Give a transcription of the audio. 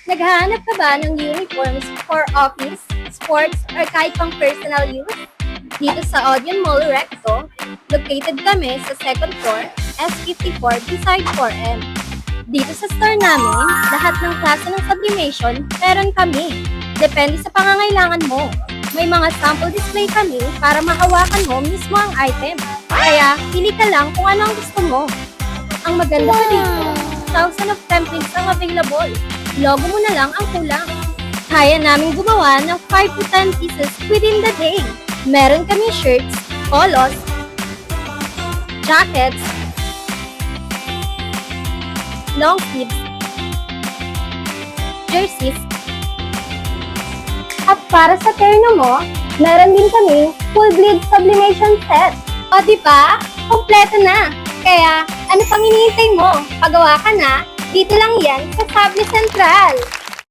Naghahanap ka ba ng uniforms for office, sports, or kahit pang personal use? Dito sa Odeon Mall Recto, located kami sa second floor, S54 beside 4M. Dito sa store namin, lahat ng klase ng sublimation, meron kami. Depende sa pangangailangan mo. May mga sample display kami para mahawakan mo mismo ang item. Kaya, pili ka lang kung ano ang gusto mo. Ang maganda pa dito, thousands of templates ang available. Logo mo na lang ang kulang. Kaya naming gumawa ng 5 to 10 pieces within the day. Meron kami shirts, polos, jackets, long sleeves, jerseys, at para sa terno mo, meron din kami full bleed sublimation set. O diba? Kompleto na! Kaya, ano pang hinihintay mo? Pagawa ka na, dito lang yan sa Sable Central.